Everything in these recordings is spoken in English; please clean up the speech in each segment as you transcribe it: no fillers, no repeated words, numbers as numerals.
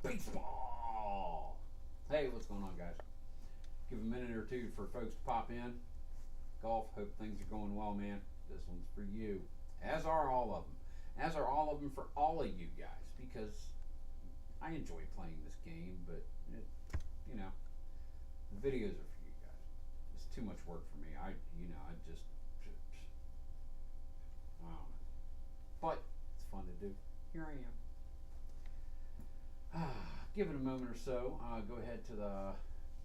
baseball. Hey, what's going on, guys? Give a minute or two for folks to pop in. Golf, hope things are going well, man. This one's for you, as are all of them. As are all of them for all of you guys, because I enjoy playing this game, but you know, the videos are for you guys. It's too much work for me. I just, I don't know. But it's fun to do. Here I am. Give it a moment or so. Go ahead to the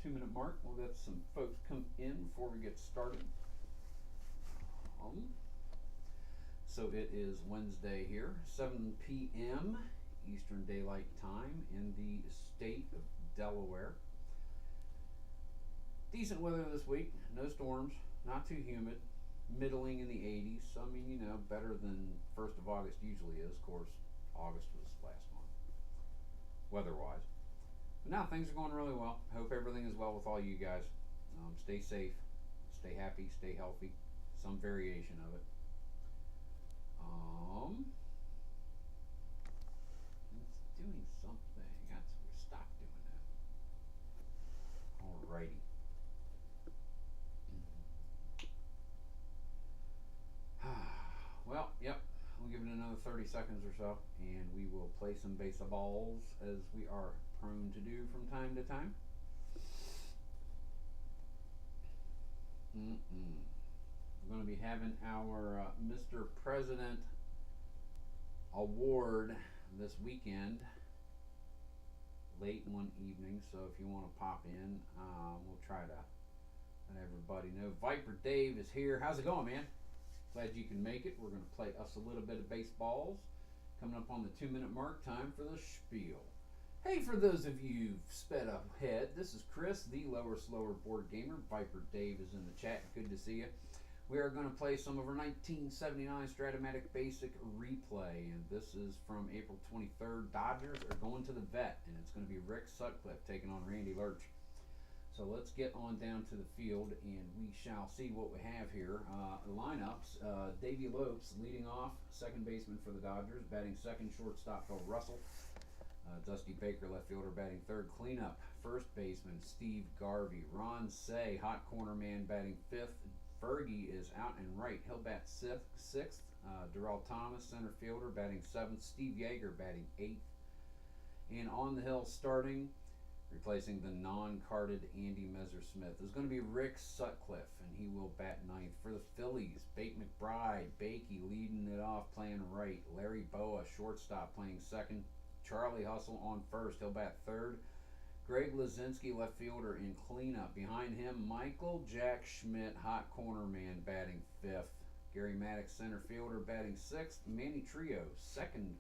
2-minute mark. We'll get some folks come in before we get started. So it is Wednesday here, 7 p.m. Eastern Daylight Time in the state of Delaware. Decent weather this week. No storms. Not too humid. Middling in the 80s. So, I mean, you know, better than 1st of August usually is. Of course, August was last month, weather-wise. But now things are going really well. Hope everything is well with all you guys. Stay safe. Stay happy. Stay healthy. Some variation of it. It's doing something. That's we'll stop doing that. Alrighty. Well, yep. We'll give it another 30 seconds or so, and we will play some baseballs as we are prone to do from time to time. We're going to be having our Mr. President award this weekend, late one evening. So if you want to pop in, we'll try to let everybody know. Viper Dave is here. How's it going, man? Glad you can make it. We're going to play us a little bit of baseballs. Coming up on the 2-minute mark, time for the spiel. Hey, for those of you who've sped ahead, this is Chris, the Lower Slower board gamer. Viper Dave is in the chat. Good to see you. We are going to play some of our 1979 Stratomatic Basic replay, and this is from April 23rd. Dodgers are going to the vet, and it's going to be Rick Sutcliffe taking on Randy Lerch. So let's get on down to the field, and we shall see what we have here. Lineups, Davey Lopes leading off, second baseman for the Dodgers, batting second, shortstop Phil Russell. Dusty Baker, left fielder, batting third. Cleanup, first baseman Steve Garvey. Ron Say, hot corner man, batting fifth. Fergie is out and right. He'll bat sixth. Darrell Thomas, center fielder, batting seventh. Steve Yeager batting eighth. And on the hill starting, replacing the non-carded Andy Messersmith, is going to be Rick Sutcliffe, and he will bat ninth. For the Phillies, Bate McBride, Bakey leading it off, playing right. Larry Boa, shortstop, playing second. Charlie Hustle on first. He'll bat third. Greg Lazinski, left fielder, in cleanup. Behind him, Michael Jack Schmidt, hot corner man, batting fifth. Gary Maddox, center fielder, batting sixth. Manny Trio, second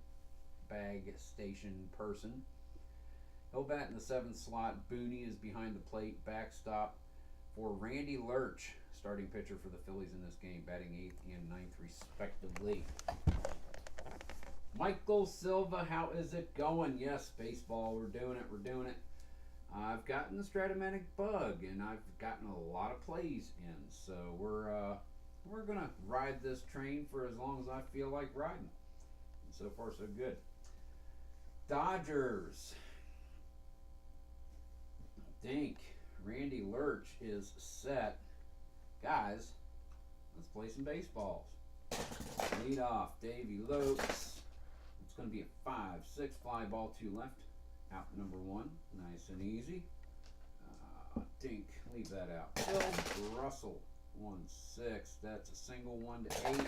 bag station person. He'll bat in the seventh slot. Booney is behind the plate. Backstop for Randy Lerch, starting pitcher for the Phillies in this game, batting eighth and ninth respectively. Michael Silva, how is it going? Yes, baseball, we're doing it. I've gotten the Stratomatic bug, and I've gotten a lot of plays in, so we're gonna ride this train for as long as I feel like riding. And so far, so good. Dodgers. I think Randy Lerch is set. Guys, let's play some baseballs. Lead off, Davey Lopes. It's going to be a 5-6 fly ball, 2 left. Out number 1, nice and easy. Dink, leave that out. Phil Russell, 1-6. That's a single, 1-8.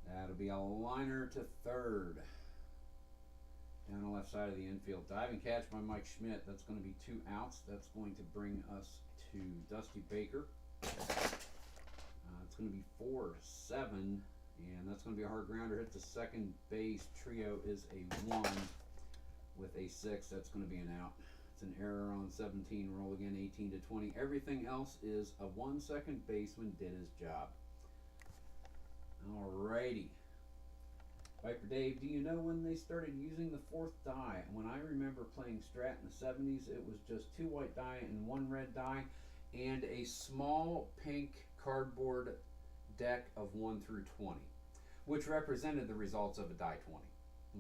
That'll be a liner to third. Down the left side of the infield. Diving catch by Mike Schmidt. That's going to be 2 outs. That's going to bring us to Dusty Baker. It's going to be 4-7. And that's going to be a hard grounder. Hit to second base. Trio is a 1 with a 6. That's going to be an out. It's an error on 17. Roll again, 18-20. Everything else is a 1 second baseman did his job. Alrighty. Viper Dave, do you know when they started using the 4th die? When I remember playing Strat in the 70s, it was just 2 white die and 1 red die, and a small pink cardboard deck of 1 through 20, which represented the results of a die 20.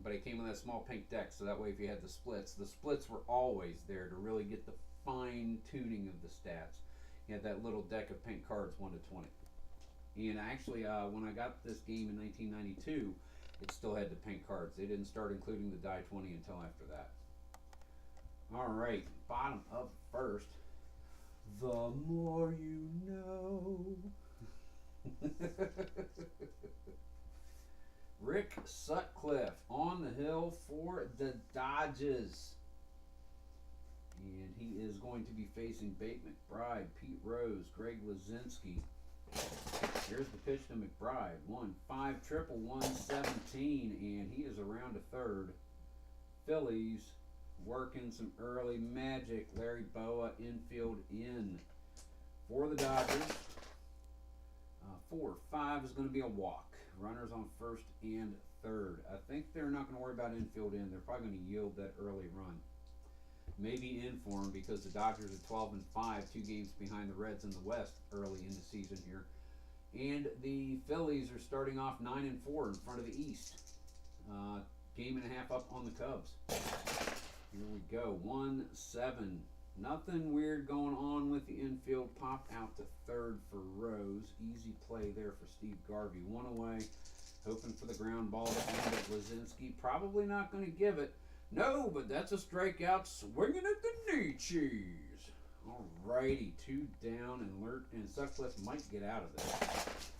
but it came with that small pink deck, so that way if you had the splits were always there to really get the fine tuning of the stats. You had that little deck of pink cards, 1 to 20. And actually, when I got this game in 1992, it still had the pink cards. They didn't start including the die 20 until after that. All right, bottom of first. The more you know. Rick Sutcliffe on the hill for the Dodgers. And he is going to be facing Bate McBride, Pete Rose, Greg Lazinski. Here's the pitch to McBride. 1-5 triple 117, and he is around to third. Phillies working some early magic. Larry Boa infield in for the Dodgers. 4-5 is going to be a walk. Runners on first and third. I think they're not going to worry about infield in. They're probably going to yield that early run. Maybe in for them because the Dodgers are 12-5, 2 games behind the Reds in the West early in the season here. And the Phillies are starting off 9-4 in front of the East. Game and a half up on the Cubs. Here we go. 1-7. Nothing weird going on with the infield. Pop out to third for Rose. Easy play there for Steve Garvey. 1 away. Hoping for the ground ball to end it. Lazinski probably not going to give it. No, but that's a strikeout. Swinging at the knee cheese. All righty. 2 down, and Lerch and Sutcliffe might get out of this.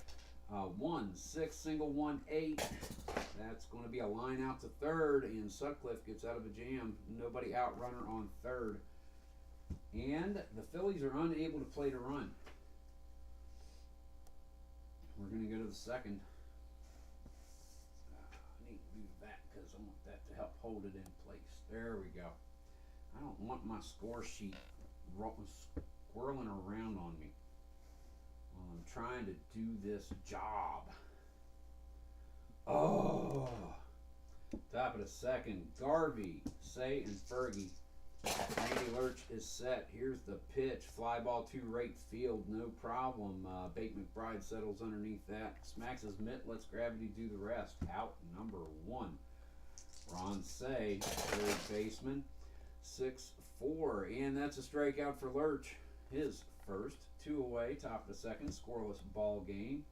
1-6 single 1-8. That's going to be a line out to third, and Sutcliffe gets out of a jam. Nobody out, runner on third. And the Phillies are unable to play to run. We're going to go to the second. I need to move that because I want that to help hold it in place. There we go. I don't want my score sheet squirreling around on me while I'm trying to do this job. Oh! Top of the second. Garvey, Say, and Fergie. Randy Lerch is set. Here's the pitch. Fly ball to right field. No problem. Bate McBride settles underneath that. Smacks his mitt. Lets gravity do the rest. Out number 1. Ron Say, third baseman. 6-4. And that's a strikeout for Lerch. His first. 2 away. Top of the second. Scoreless ball game.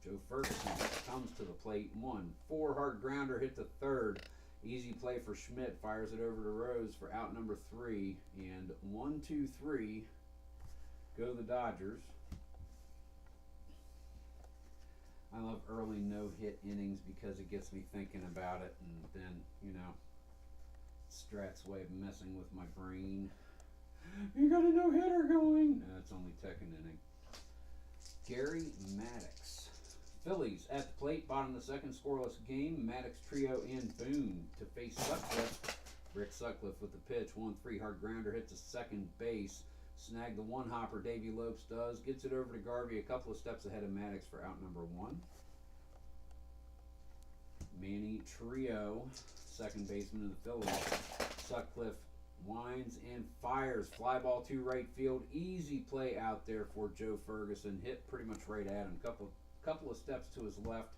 Joe Ferguson comes to the plate. 1-4. Hard grounder hit to third. Easy play for Schmidt. Fires it over to Rose for out number 3. And 1-2-3 go the Dodgers. I love early no-hit innings because it gets me thinking about it. And then, you know, Strat's way of messing with my brain. You got a no-hitter going. No, it's only second inning. Gary Maddox. Phillies at the plate, bottom of the second, scoreless game. Maddox trio and Boone to face Sutcliffe. Rick Sutcliffe with the pitch. 1-3 hard grounder hits to second base. Snag the one hopper. Davey Lopes does. Gets it over to Garvey a couple of steps ahead of Maddox for out number 1. Manny Trio, second baseman of the Phillies. Sutcliffe winds and fires. Fly ball to right field. Easy play out there for Joe Ferguson. Hit pretty much right at him. Couple of steps to his left.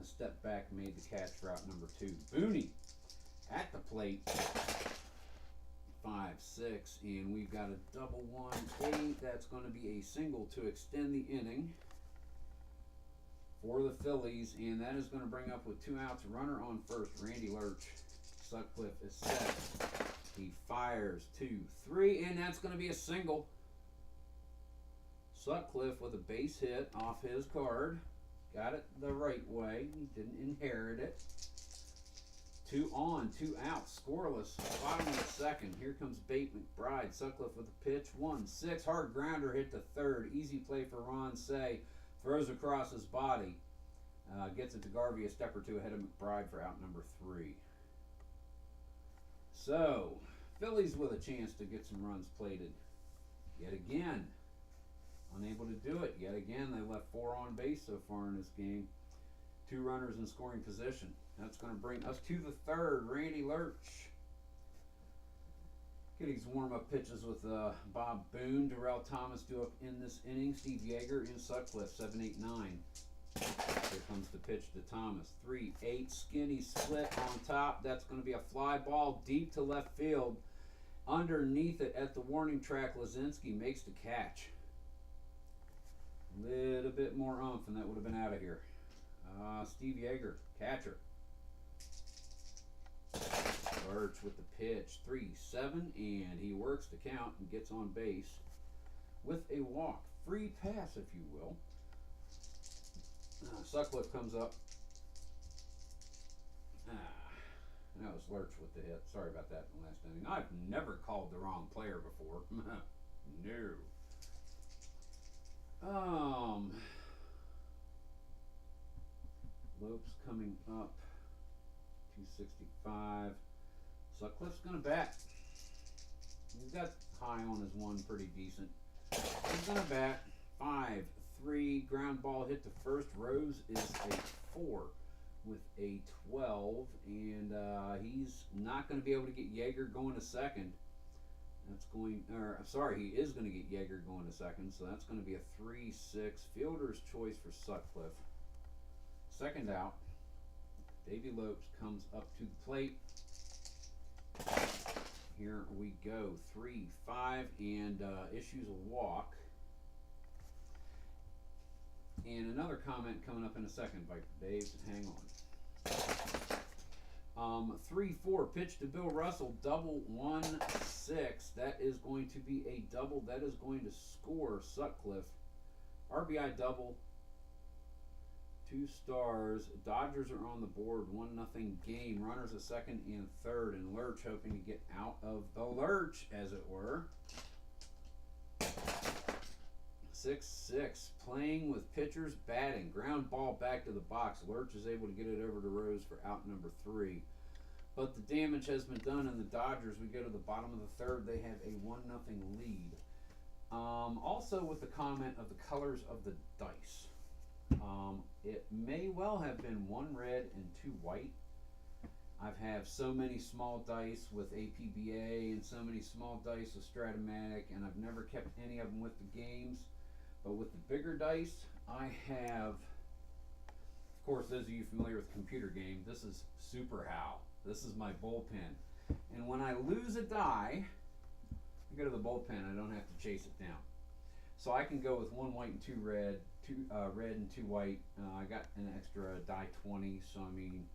A step back made the catch for out number 2. Booney at the plate. 5-6. And we've got a double 1-8. That's going to be a single to extend the inning for the Phillies. And that is going to bring up with 2 outs. Runner on first. Randy Lerch. Sutcliffe is set. He fires 2-3. And that's going to be a single. Sutcliffe with a base hit off his card. Got it the right way. He didn't inherit it. 2 on, 2 out. Scoreless. Bottom of the second. Here comes Bate McBride. Sutcliffe with a pitch. 1-6. Hard grounder hit to third. Easy play for Ron Say. Throws across his body. Gets it to Garvey a step or 2 ahead of McBride for out number 3. So, Phillies with a chance to get some runs plated. Yet again. Unable to do it. Yet again, they left 4 on base so far in this game. 2 runners in scoring position. That's going to bring us to the third. Randy Lerch. Getting his warm-up pitches with Bob Boone. Darrell Thomas due up in this inning. Steve Yeager in Sutcliffe, 7-8-9. Here comes the pitch to Thomas. 3-8 skinny split on top. That's going to be a fly ball deep to left field. Underneath it at the warning track, Lazinski makes the catch. A little bit more oomph and that would have been out of here. Steve Yeager, catcher. Lerch with the pitch. 3-7, and he works the count and gets on base with a walk. Free pass, if you will. Sutcliffe comes up. That was Lerch with the hit. Sorry about that in the last inning. I've never called the wrong player before. No. Lopes coming up. 265. Sutcliffe's going to bat. He's got high on his one pretty decent. He's going to bat. 5-3. Ground ball hit to first. Rose is a 4 with a 12. And he's not going to be able to get Yeager going to second. That's going, or sorry, he is going to get Yeager going to second. So that's going to be a 3-6. Fielder's choice for Sutcliffe. Second out. Davy Lopes comes up to the plate. Here we go. 3-5 and issues a walk. And another comment coming up in a second, Viper Dave. Hang on. 3-4 pitch to Bill Russell. Double 1-6. That is going to be a double. That is going to score Sutcliffe. RBI double. 2 stars. Dodgers are on the board. 1-0 game. Runners at second and third. And Lerch hoping to get out of the lurch, as it were. 6-6. Playing with pitchers batting. Ground ball back to the box. Lerch is able to get it over to Rose for out number 3. But the damage has been done, and the Dodgers, we go to the bottom of the third. They have a 1-0 lead. Also with the comment of the colors of the dice. It may well have been 1 red and 2 white. I've have so many small dice with APBA and so many small dice with Stratomatic, and I've never kept any of them with the games. But with the bigger dice, I have, of course, those of you familiar with computer game, this is Super How. This is my bullpen. And when I lose a die, I go to the bullpen. I don't have to chase it down. So I can go with 1 white and 2 red, 2 red and 2 white. I got an extra die 20, so I mean,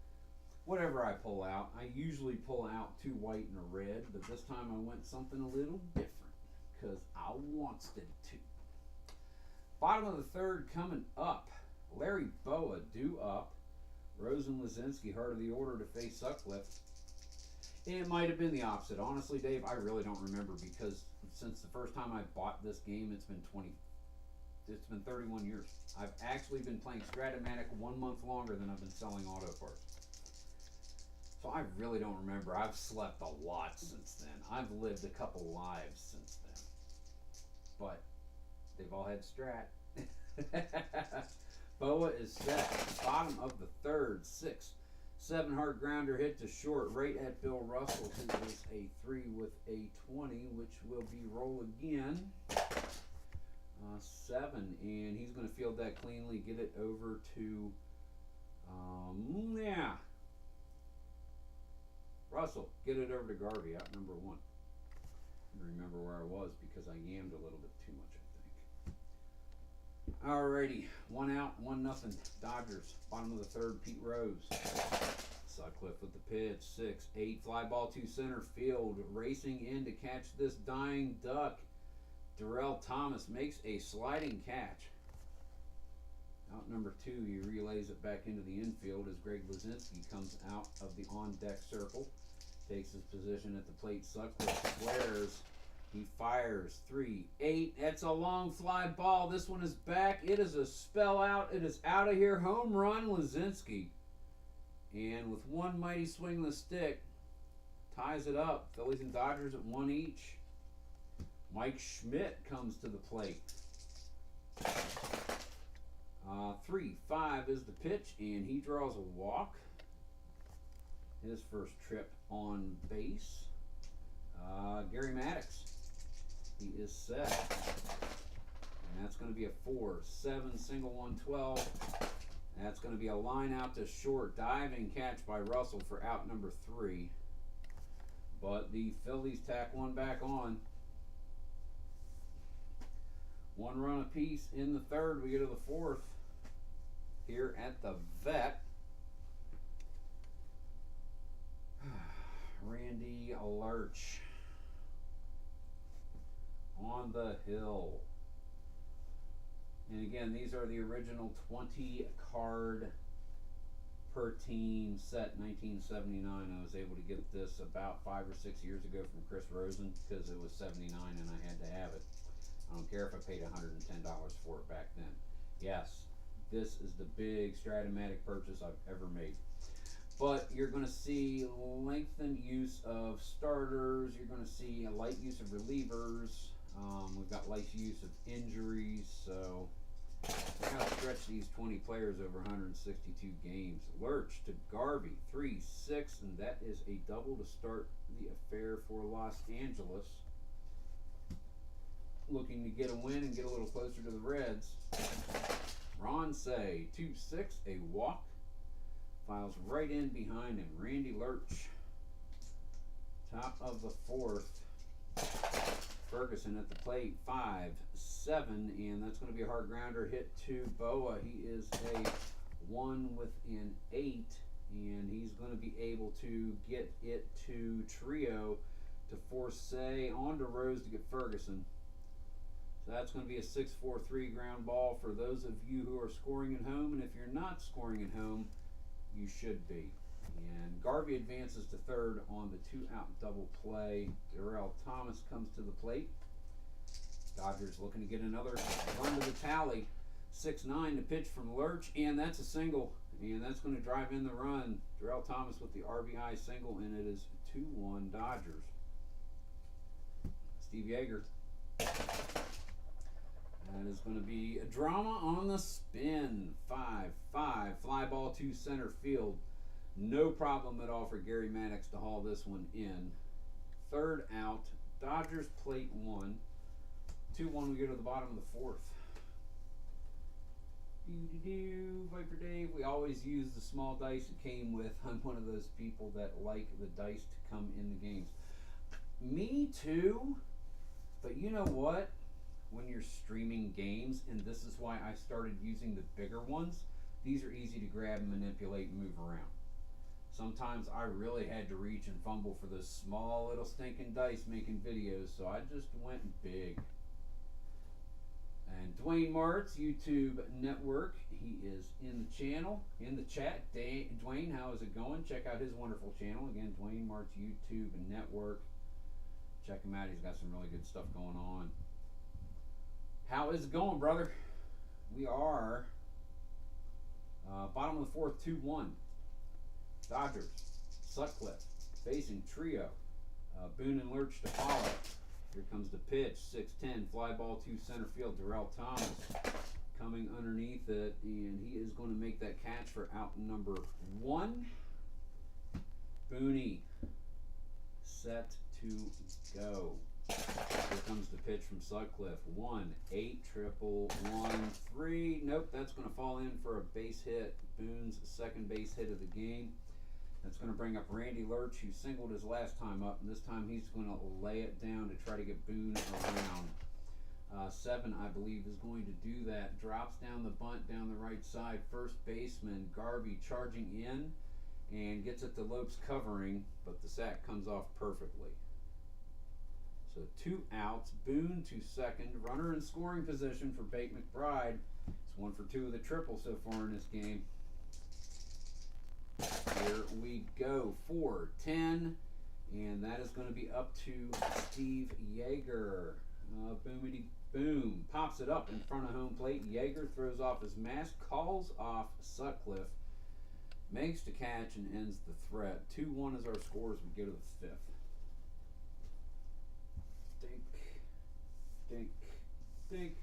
whatever I pull out. I usually pull out 2 white and a red, but this time I went something a little different because I wanted to. Bottom of the third coming up. Larry Boa due up. Rose and Lazinski, heart of the order to face Sutcliffe. It might have been the opposite. Honestly, Dave, I really don't remember because since the first time I bought this game, it's been 31 years. I've actually been playing Stratomatic 1 month longer than I've been selling auto parts. So I really don't remember. I've slept a lot since then. I've lived a couple lives since then. But they've all had Strat. Boa is set. Bottom of the third. 6-7 hard grounder hit to short right at Bill Russell, who is a 3 with a 20, which will be roll again. 7, and he's going to field that cleanly, get it over to Russell, get it over to Garvey, out number 1. I remember where I was because I yammed a little bit too much, I think. Alrighty, 1 out, 1-0. Dodgers. Bottom of the third, Pete Rose. Sutcliffe with the pitch. 6-8 fly ball to center field. Racing in to catch this dying duck. Darrell Thomas makes a sliding catch. Out number 2, he relays it back into the infield as Greg Lazinski comes out of the on-deck circle. Takes his position at the plate. Sutcliffe squares. He fires. 3-8. That's a long fly ball. This one is back. It is a spell out. It is out of here. Home run, Lazinski. And with one mighty swing of the stick, ties it up. Phillies and Dodgers at 1 each. Mike Schmidt comes to the plate. 3-5 is the pitch, and he draws a walk. His first trip on base. Gary Maddox. He is set. And that's going to be a 4-7 single 112. That's going to be a line out to short. Diving catch by Russell for out number 3. But the Phillies tack one back on. 1 run apiece in the 3rd. We go to the 4th here at the Vet. Randy Lerch on the hill. And again, these are the original 20 card per team set, 1979. I was able to get this about 5 or 6 years ago from Chris Rosen because it was 79 and I had to have it. I don't care if I paid $110 for it back then. Yes, this is the big Stratomatic purchase I've ever made. But you're going to see lengthened use of starters. You're going to see a light use of relievers. We've got light use of injuries. So we're going to stretch these 20 players over 162 games. Lerch to Garvey, 3-6, and that is a double to start the affair for Los Angeles. Looking to get a win and get a little closer to the Reds. Ron Say, 2-6, a walk. Files right in behind him. Randy Lerch, top of the 4th. Ferguson at the plate, 5-7, and that's going to be a hard grounder hit to Boa. He is a 1 with an 8, and he's going to be able to get it to Trio to force Say onto Rose to get Ferguson. So that's going to be a 6-4-3 ground ball for those of you who are scoring at home, and if you're not scoring at home, you should be. And Garvey advances to 3rd on the 2-out double play. Darrell Thomas comes to the plate. Dodgers looking to get another run to the tally. 6-9 to pitch from Lerch, and that's a single. And that's going to drive in the run. Darrell Thomas with the RBI single, and it is 2-1 Dodgers. Steve Yeager. That is going to be a drama on the spin. 5-5. Fly ball to center field. No problem at all for Gary Maddox to haul this one in. 3rd out. Dodgers plate 1. 2-1. We go to the bottom of the 4th. Viper Dave. We always use the small dice it came with. I'm one of those people that like the dice to come in the games. Me too. But you know what? When you're streaming games, and this is why I started using the bigger ones, these are easy to grab and manipulate and move around. Sometimes I really had to reach and fumble for those small little stinking dice making videos, so I just went big. And Dwayne Martz, YouTube Network, he is in the channel, in the chat. Dwayne, how is it going? Check out his wonderful channel. Again, Dwayne Martz, YouTube Network. Check him out. He's got some really good stuff going on. How is it going, brother? We are bottom of the 4th, 2-1. Dodgers, Sutcliffe, facing Trio. Boone and Lerch to follow. Here comes the pitch, 6-10, fly ball to center field. Darrell Thomas coming underneath it, and he is going to make that catch for out number 1. Booney, set to go. Here comes the pitch from Sutcliffe. 1-8, triple 1-3. Nope, that's going to fall in for a base hit. Boone's second base hit of the game. That's going to bring up Randy Lerch, who singled his last time up, and this time he's going to lay it down to try to get Boone around. 7, I believe, is going to do that. Drops down the bunt down the right side. First baseman Garvey charging in and gets it to Lopes covering, but the sack comes off perfectly. So 2 outs. Boone to 2nd. Runner in scoring position for Bate McBride. It's 1 for 2 of the triple so far in this game. Here we go. 4-10. And that is going to be up to Steve Yeager. Boomity boom. Pops it up in front of home plate. Yeager throws off his mask. Calls off Sutcliffe. Makes the catch and ends the threat. 2-1 is our score as we go to the 5th. Dink.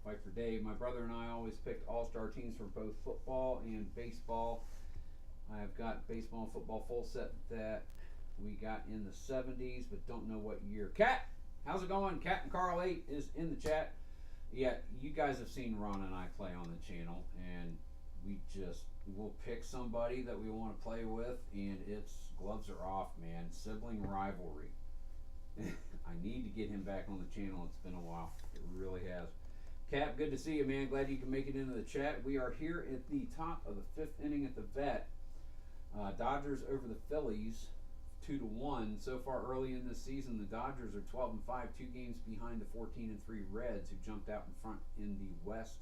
Viper Dave. My brother and I always picked all-star teams for both football and baseball. I have got baseball and football full set that we got in the 70s, but don't know what year. Cat, how's it going? Cat and Carl 8 is in the chat. Yeah, you guys have seen Ron and I play on the channel, and we'll pick somebody that we want to play with, and it's gloves are off, man. Sibling rivalry. I need to get him back on the channel. It's been a while. It really has. Cap, good to see you, man. Glad you can make it into the chat. We are here at the top of the 5th inning at the vet. Dodgers over the Phillies, 2-1. So far early in this season, the Dodgers are 12-5, 2 games behind the 14-3 Reds, who jumped out in front in the West.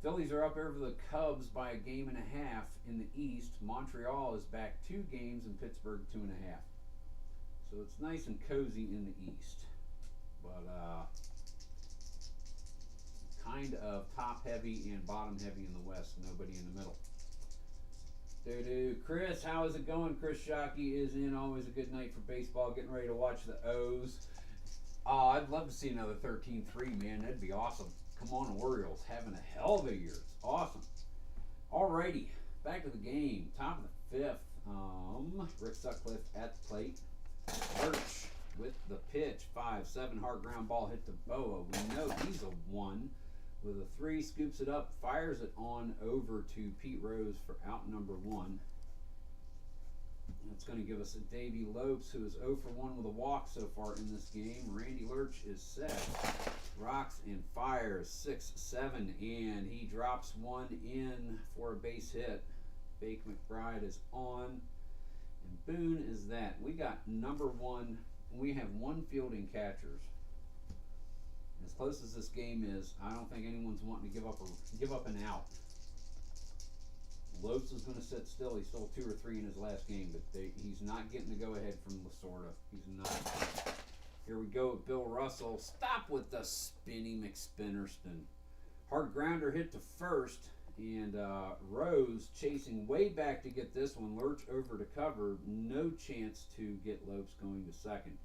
Phillies are up over the Cubs by a game and a half in the East. Montreal is back 2 games, and Pittsburgh 2.5. So it's nice and cozy in the East, but kind of top heavy and bottom heavy in the West. Nobody in the middle. Chris, how is it going? Chris Shockey is in. Always a good night for baseball. Getting ready to watch the O's. Oh, I'd love to see another 13-3, man. That'd be awesome. Come on, Orioles. Having a hell of a year. It's awesome. Alrighty. Back to the game. Top of the 5th. Rick Sutcliffe at the plate. Lerch with the pitch. 5-7 hard ground ball hit to Boa. We know he's a 1. With a 3, scoops it up, fires it on over to Pete Rose for out number 1. That's going to give us a Davey Lopes, who is 0 for 1 with a walk so far in this game. Randy Lerch is set. Rocks and fires 6-7, and he drops 1 in for a base hit. Bake McBride is on, and Boone is that. We got number 1. We have 1 fielding catchers. As close as this game is, I don't think anyone's wanting to give up an out. Lopes is going to sit still. He stole 2 or 3 in his last game, but he's not getting the go-ahead from Lasorda. He's not. Here we go with Bill Russell. Stop with the spinny McSpinnerston. Hard grounder hit to first, and Rose chasing way back to get this one. Lerch over to cover. No chance to get Lopes going to second.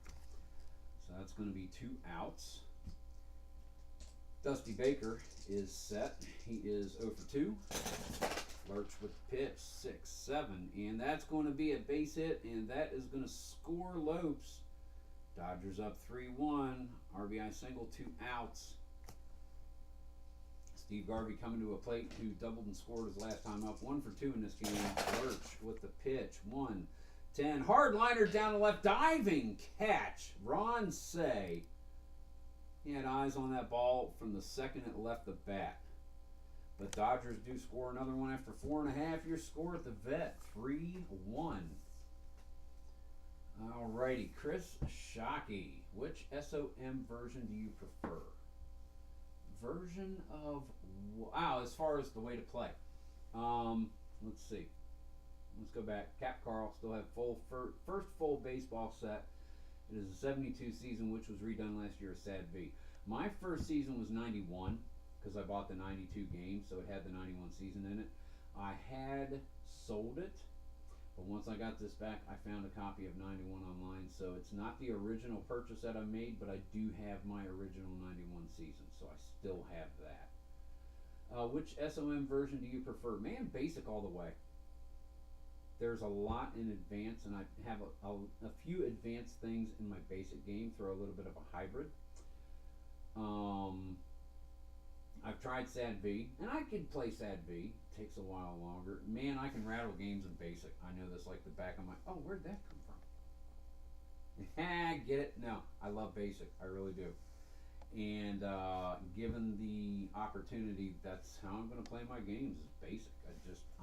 So that's going to be 2 outs. Dusty Baker is set. He is 0 for 2. Lerch with the pitch, 6-7. And that's going to be a base hit, and that is going to score Lopes. Dodgers up 3-1. RBI single, 2 outs. Steve Garvey coming to a plate, who doubled and scored his last time up. 1 for 2 in this game. Lerch with the pitch, 1-10. Hard liner down the left, diving catch. Ron Say. He had eyes on that ball from the second it left the bat. But Dodgers do score another one after 4.5. Your score at the vet, 3-1. Alrighty, Chris Shockey. Which SOM version do you prefer? Version of, wow, as far as the way to play. Let's see. Let's go back. Cap Carl still have first full baseball set. It is a 72 season, which was redone last year as Sad V. My first season was 91, because I bought the 92 game, so it had the 91 season in it. I had sold it, but once I got this back, I found a copy of 91 online, so it's not the original purchase that I made, but I do have my original 91 season, so I still have that. Which SOM version do you prefer? Man, basic all the way. There's a lot in advance, and I have a few advanced things in my basic game. Throw a little bit of a hybrid. I've tried Sad V, and I can play Sad V. Takes a while longer. Man, I can rattle games in basic. I know this like the back of my... Oh, where'd that come from? Get it? No, I love basic. I really do. And given the opportunity, that's how I'm going to play my games, is basic.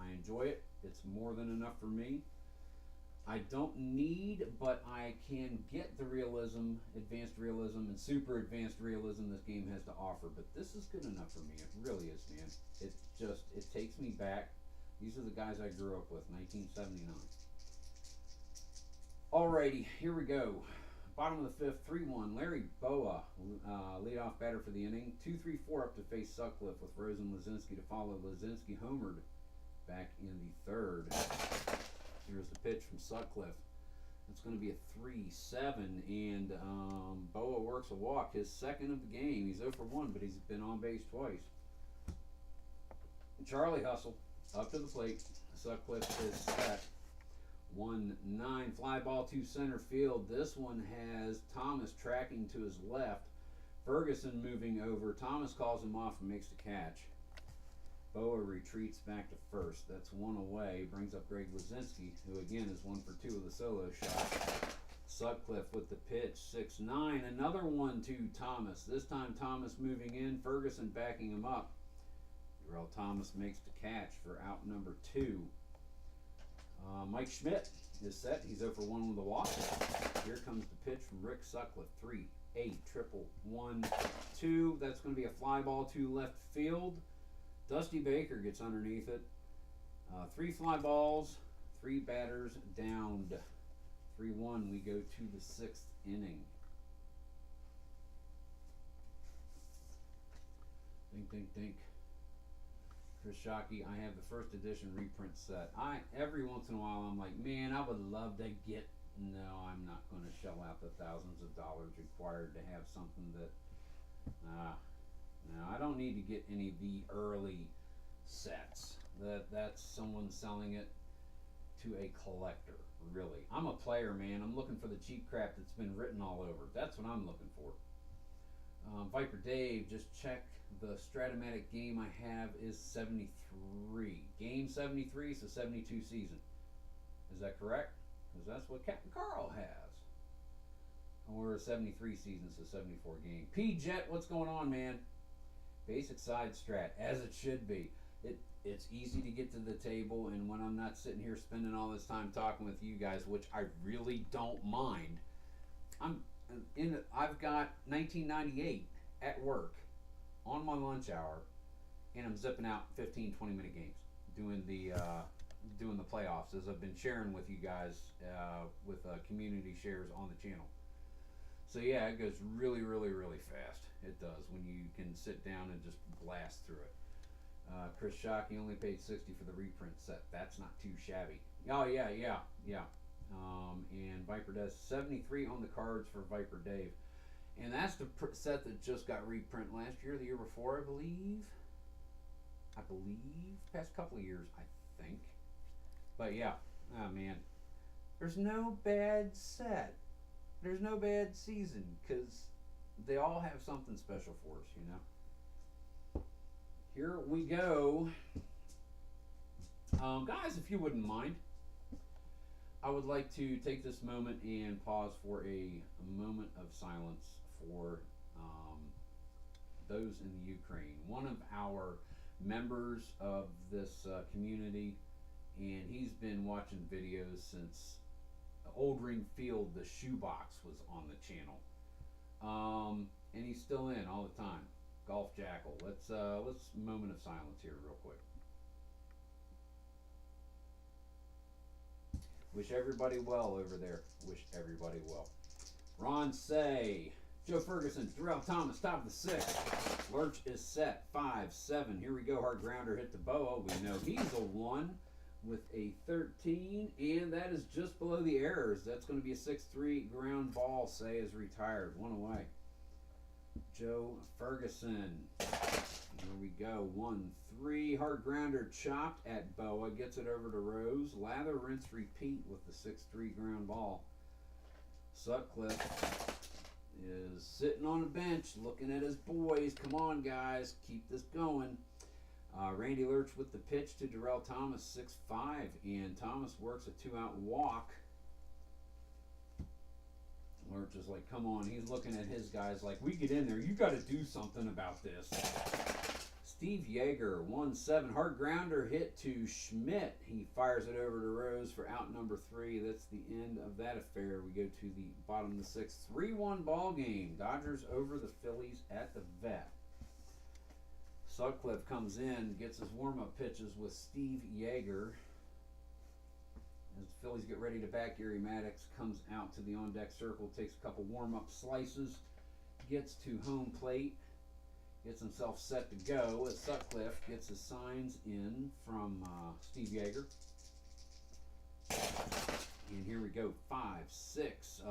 I enjoy it. It's more than enough for me. I don't need, but I can get the realism, advanced realism, and super advanced realism this game has to offer. But this is good enough for me. It really is, man. It takes me back. These are the guys I grew up with, 1979. Alrighty, here we go. Bottom of the 5th, 3-1. Larry Boa, leadoff batter for the inning. 2-3-4 up to face Sutcliffe with Rose and Lazinski to follow. Lazinski homered back in the 3rd. Here's the pitch from Sutcliffe. It's going to be a 3-7, and Boa works a walk, his 2nd of the game. He's 0 for 1, but he's been on base twice. Charlie Hustle up to the plate. Sutcliffe is set. 1-9, fly ball to center field. This one has Thomas tracking to his left. Ferguson moving over. Thomas calls him off and makes the catch. Boa retreats back to first. That's one away. Brings up Greg Lazinski, who again is 1 for 2 with a solo shot. Sutcliffe with the pitch, 6-9. Another 1-2 Thomas. This time Thomas moving in. Ferguson backing him up. Darrell Thomas makes the catch for out number 2. Mike Schmidt is set. He's 0 for 1 with a walk. Here comes the pitch from Rick Sutcliffe. 3-8 triple 1-2. That's going to be a fly ball to left field. Dusty Baker gets underneath it. 3 fly balls, 3 batters downed. 3-1. We go to the 6th inning. Dink, dink, dink. Chris Shockey, I have the first edition reprint set. Every once in a while I'm like, man, I would love to get. No, I'm not going to shell out the thousands of dollars required to have something that. No, I don't need to get any of the early sets. That's someone selling it to a collector. Really, I'm a player, man. I'm looking for the cheap crap that's been written all over. That's what I'm looking for. Viper Dave, just check the Stratomatic game I have is 73. Game 73, so 72 season. Is that correct? Because that's what Captain Carl has. Or 73 season, so 74 game. P-Jet, what's going on, man? Basic side strat, as it should be. It's easy to get to the table, and when I'm not sitting here spending all this time talking with you guys, which I really don't mind, I've got 1998 at work on my lunch hour, and I'm zipping out 15, 20-minute games, doing the playoffs, as I've been sharing with you guys with community shares on the channel. So yeah, it goes really, really, really fast. It does when you can sit down and just blast through it. Chris Shockey only paid 60 for the reprint set. That's not too shabby. Oh yeah. And Viper does 73 on the cards for Viper Dave, and that's the set that just got reprint last year, the year before, I believe. Past couple of years, I think. But yeah, oh man, there's no bad set. There's no bad season, because they all have something special for us, you know. Here we go. Guys, if you wouldn't mind, I would like to take this moment and pause for a moment of silence for those in the Ukraine. One of our members of this community, and he's been watching videos since Old Ring Field, the shoebox, was on the channel. And he's still in all the time. Golf Jackal. Let's moment of silence here real quick. Wish everybody well over there. Wish everybody well. Ron Say, Joe Ferguson, Darrell Thomas, top of the 6th. Lerch is set, 5-7. Here we go. Hard grounder hit the Boa. We know he's a 1 with a 13, and that is just below the errors. That's going to be a 6-3 ground ball. Say is retired. 1 away. Joe Ferguson. Here we go. 1-3. Hard grounder chopped at Boa. Gets it over to Rose. Lather, rinse, repeat with the 6-3 ground ball. Sutcliffe is sitting on the bench looking at his boys. Come on, guys. Keep this going. Randy Lerch with the pitch to Darrell Thomas, 6-5. And Thomas works a 2-out walk. Lerch is like, come on. He's looking at his guys like, we get in there. You got to do something about this. Steve Yeager, 1-7. Hard grounder hit to Schmidt. He fires it over to Rose for out number 3. That's the end of that affair. We go to the bottom of the 6th. 3-1 ball game. Dodgers over the Phillies at the Vet. Sutcliffe comes in, gets his warm-up pitches with Steve Yeager. As the Phillies get ready to back, Gary Maddox comes out to the on-deck circle, takes a couple warm-up slices, gets to home plate, gets himself set to go as Sutcliffe gets his signs in from Steve Yeager. And here we go, 5-6,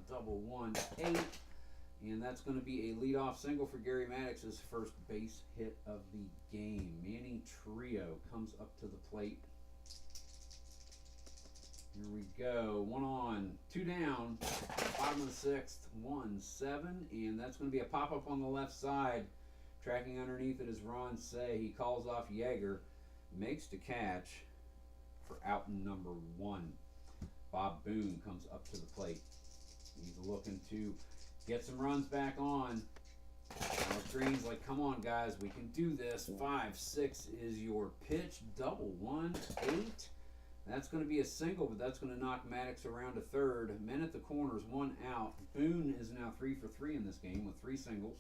double 1-8. And that's going to be a leadoff single for Gary Maddox's first base hit of the game. Manny Trio comes up to the plate. Here we go. 1 on, 2 down. Bottom of the 6th, 1-7. And that's going to be a pop-up on the left side. Tracking underneath it is Ron Say. He calls off Yeager, makes the catch for out number 1. Bob Boone comes up to the plate. He's looking to get some runs back on. Alex Green's like, come on, guys, we can do this. 5-6 is your pitch. Double 1-8. That's going to be a single, but that's going to knock Maddox around to third. Men at the corners, 1 out. Boone is now 3 for 3 in this game with 3 singles.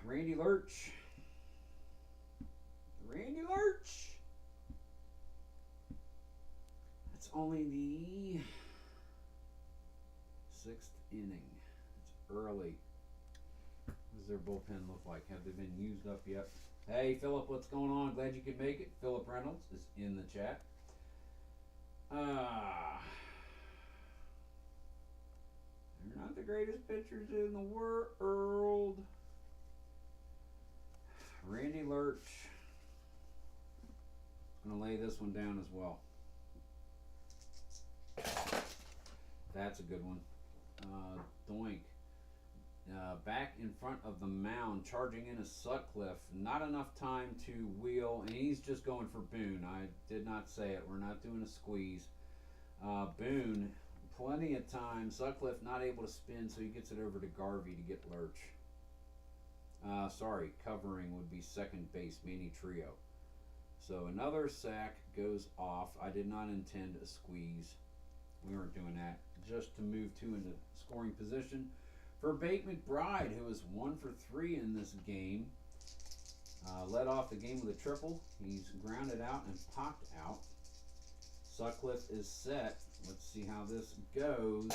Randy Lerch. That's only the 6th inning. It's early. What does their bullpen look like? Have they been used up yet? Hey, Philip, what's going on? Glad you could make it. Philip Reynolds is in the chat. They're not the greatest pitchers in the world. Randy Lerch is going to lay this one down as well. That's a good one. Doink. Back in front of the mound, charging in a Sutcliffe. Not enough time to wheel, and he's just going for Boone. I did not say it. We're not doing a squeeze. Boone, plenty of time. Sutcliffe not able to spin, so he gets it over to Garvey to get Lerch. Covering would be second base, Manny Trio. So another sack goes off. I did not intend a squeeze. We weren't doing that. Just to move 2 into scoring position for Bate McBride, who is 1 for 3 in this game. Led off the game with a triple. He's grounded out and popped out. Sutcliffe is set. Let's see how this goes.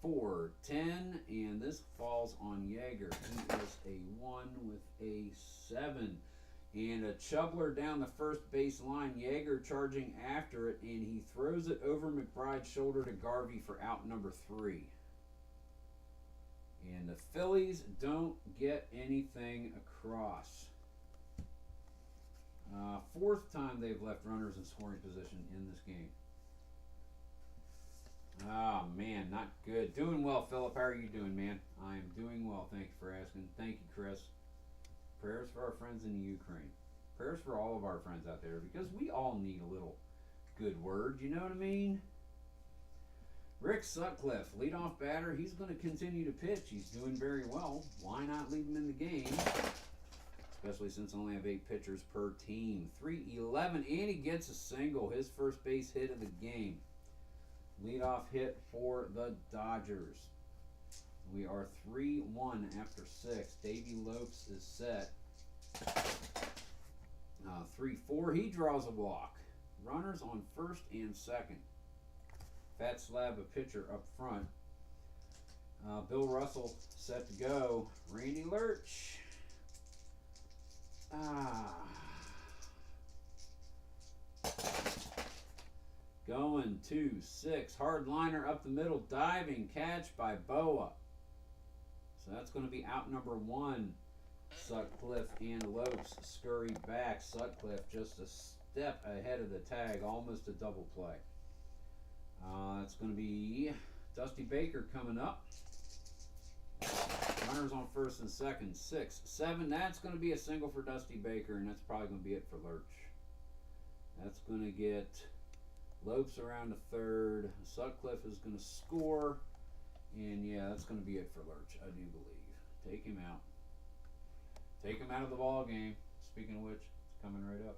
4-10, and this falls on Yeager. He is a 1 with a 7. And a Chubler down the first base line. Yeager charging after it, and he throws it over McBride's shoulder to Garvey for out number 3. And the Phillies don't get anything across. 4th time they've left runners in scoring position in this game. Oh, man, not good. Doing well, Philip. How are you doing, man? I am doing well. Thank you for asking. Thank you, Chris. Prayers for our friends in the Ukraine. Prayers for all of our friends out there, because we all need a little good word. You know what I mean? Rick Sutcliffe, leadoff batter. He's going to continue to pitch. He's doing very well. Why not leave him in the game? Especially since I only have 8 pitchers per team. 3-11, and he gets a single. His first base hit of the game. Leadoff hit for the Dodgers. We are 3-1 after 6. Davey Lopes is set. 3-4. He draws a walk. Runners on first and second. Fat slab of pitcher up front. Bill Russell set to go. Randy Lerch. Going 2-6. Hard liner up the middle. Diving catch by Boa. So that's going to be out number 1. Sutcliffe and Lopes scurry back. Sutcliffe just a step ahead of the tag. Almost a double play. That's going to be Dusty Baker coming up. Runners on first and second. 6-7. That's going to be a single for Dusty Baker, and that's probably going to be it for Lerch. That's going to get Lopes around to third. Sutcliffe is going to score. And yeah, that's going to be it for Lerch, I do believe. Take him out. Take him out of the ball game. Speaking of which, it's coming right up.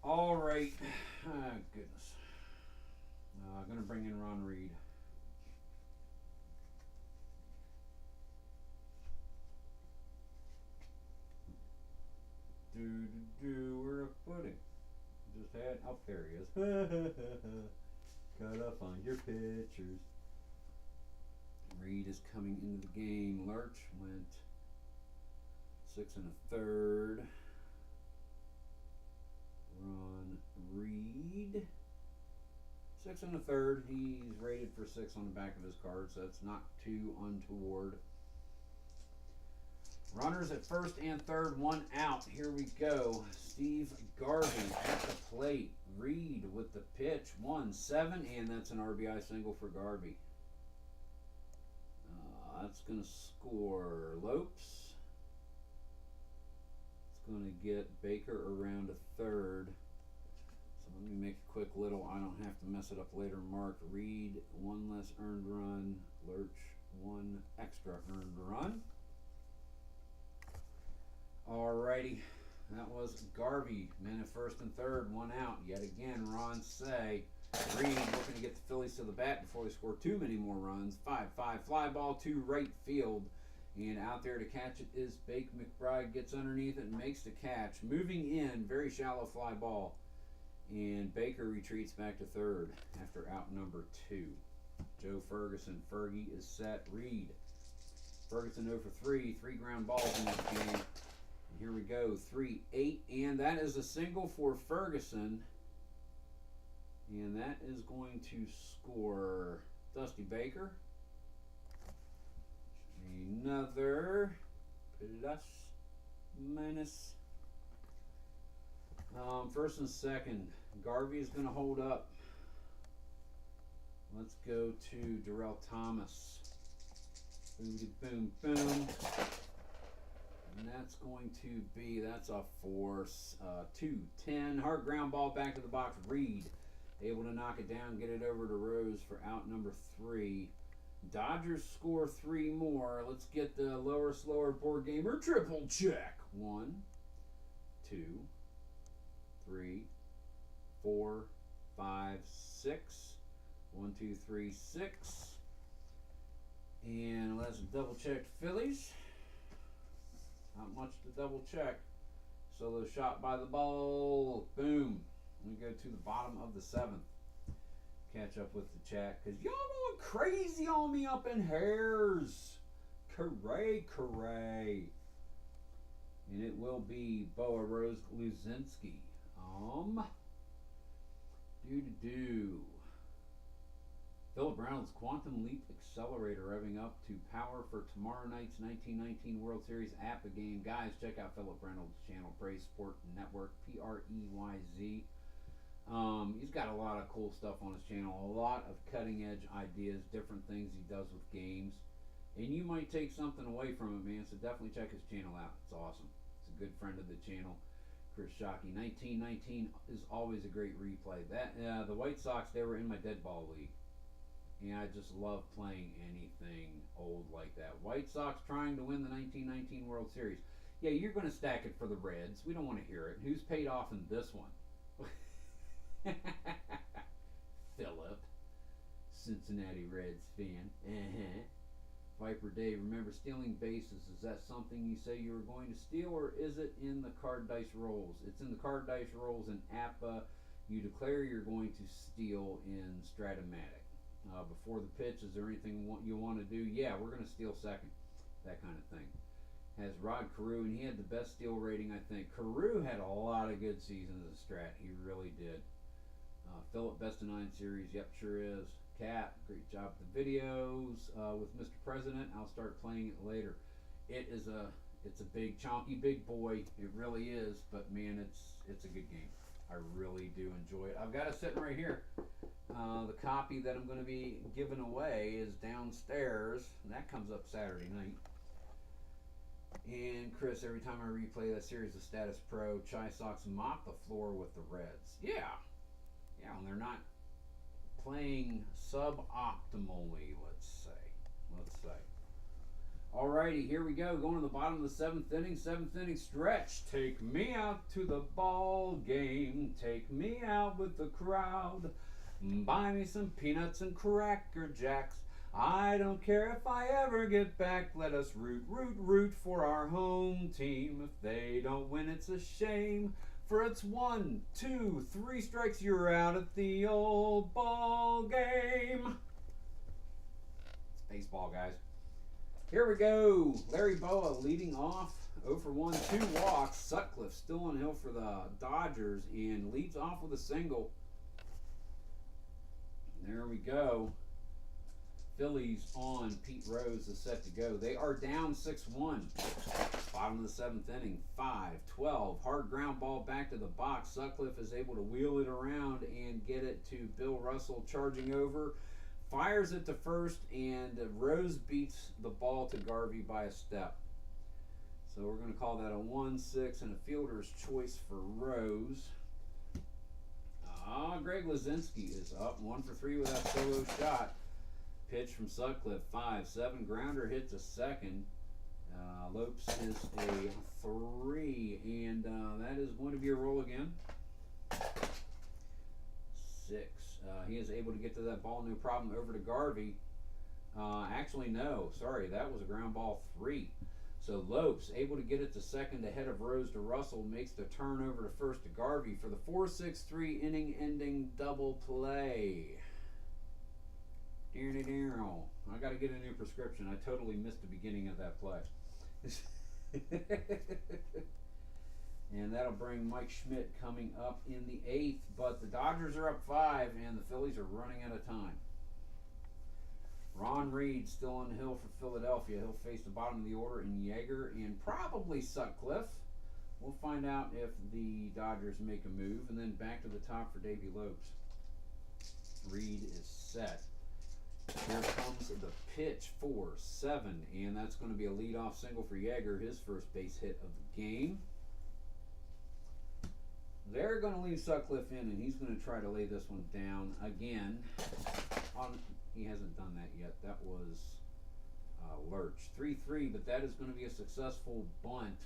All right. Goodness. I'm going to bring in Ron Reed. Where a footing. Just had. Oh, there he is. Gotta find your pictures. Reed is coming into the game. Lerch went 6 1/3. Ron Reed. 6 1/3. He's rated for 6 on the back of his card, so that's not too untoward. Runners at first and third, 1 out. Here we go. Steve Garvey at the plate. Reed with the pitch. 1-7, and that's an RBI single for Garvey. That's going to score Lopes. It's going to get Baker around a third. So let me make a quick little, I don't have to mess it up later, mark. Reed, 1 less earned run. Lerch, 1 extra earned run. Alrighty. That was Garvey, men at first and third, 1 out. Yet again, Ron Say. Reed looking to get the Phillies to the bat before they score too many more runs. 5-5 fly ball to right field. And out there to catch it is Bake McBride. Gets underneath it and makes the catch. Moving in, very shallow fly ball. And Baker retreats back to third after out number 2. Joe Ferguson. Fergie is set. Reed. Ferguson 0 for 3. 3 ground balls in this game. And here we go. 3-8. And that is a single for Ferguson. And that is going to score Dusty Baker. Another plus, minus. First and second. Garvey is going to hold up. Let's go to Darrell Thomas. Boom, boom, boom. And that's going to be, that's a force. 2-10. Hard ground ball back to the box. Reed able to knock it down, get it over to Rose for out number 3. Dodgers score 3 more. Let's get the lower, slower board gamer triple check. 1, 2, 3, 4, 5, 6. 1, 2, 3, 6. And let's double check Phillies. Not much to double check. Solo shot by the ball. Boom. We go to the bottom of the 7th. Catch up with the chat because y'all going crazy on me up in hairs. Corray, corray. And it will be Boa Rose Luzinski. Philip Reynolds Quantum Leap Accelerator revving up to power for tomorrow night's 1919 World Series APA game. Guys, check out Philip Reynolds' channel, Praise Sport Network, Preyz. He's got a lot of cool stuff on his channel, a lot of cutting edge ideas, different things he does with games. And you might take something away from it, man, so definitely check his channel out. It's awesome. It's a good friend of the channel. Chris Shockey. 1919 is always a great replay. That the White Sox, they were in my dead ball league. And I just love playing anything old like that. White Sox trying to win the 1919 World Series. Yeah, you're going to stack it for the Reds. We don't want to hear it. Who's paid off in this one? Philip, Cincinnati Reds fan. Viper Dave, remember stealing bases. Is that something you say you were going to steal, or is it in the card dice rolls? It's in the card dice rolls in APA. You declare you're going to steal in Stratomatic. Before the pitch, is there anything you want to do? Yeah, we're going to steal second. That kind of thing. Has Rod Carew, and he had the best steal rating, I think. Carew had a lot of good seasons as a strat. He really did. Philip, best of 9 series. Yep, sure is. Cat, great job with the videos. With Mr. President, I'll start playing it later. It's a big, chonky, big boy. It really is. But man, it's a good game. I really do enjoy it. I've got it sitting right here. The copy that I'm going to be giving away is downstairs, and that comes up Saturday night. And Chris, every time I replay that series of Status Pro, Chi Sox mop the floor with the Reds. Yeah, and they're not playing suboptimally, let's say. Alrighty, here we go. Going to the bottom of the 7th inning. 7th inning stretch. Take me out to the ball game. Take me out with the crowd. Buy me some peanuts and Cracker Jacks. I don't care if I ever get back. Let us root for our home team. If they don't win, it's a shame. For it's 1, 2, 3 strikes, you're out at the old ball game. It's baseball, guys. Here we go. Larry Boa leading off. 0 for 1, 2 walks. Sutcliffe still on hill for the Dodgers and leads off with a single. There we go. Phillies on. Pete Rose is set to go. They are down 6-1. Bottom of the 7th inning. 5-12. Hard ground ball back to the box. Sutcliffe is able to wheel it around and get it to Bill Russell charging over fires it to first, and Rose beats the ball to Garvey by a step. So we're going to call that a 1-6 and a fielder's choice for Rose. Greg Lazinski is up 1 for 3 with that solo shot. Pitch from Sutcliffe, 5-7 grounder hit to second. Lopes is a 3, and that is going to be a roll again. 6. He is able to get to that ball, no problem, over to Garvey. Actually, no, sorry, that was a ground ball 3. So Lopes able to get it to second ahead of Rose to Russell, makes the turn over to first to Garvey for the 4-6-3 inning-ending double play. I got to get a new prescription. I totally missed the beginning of that play. And that'll bring Mike Schmidt coming up in the 8th. But the Dodgers are up 5, and the Phillies are running out of time. Ron Reed still on the hill for Philadelphia. He'll face the bottom of the order in Yeager and probably Sutcliffe. We'll find out if the Dodgers make a move. And then back to the top for Davey Lopes. Reed is set. Here comes the pitch for 7, and that's going to be a leadoff single for Yeager, his first base hit of the game. They're going to leave Sutcliffe in, and he's going to try to lay this one down again. He hasn't done that yet. That was Lerch. 3-3, but that is going to be a successful bunt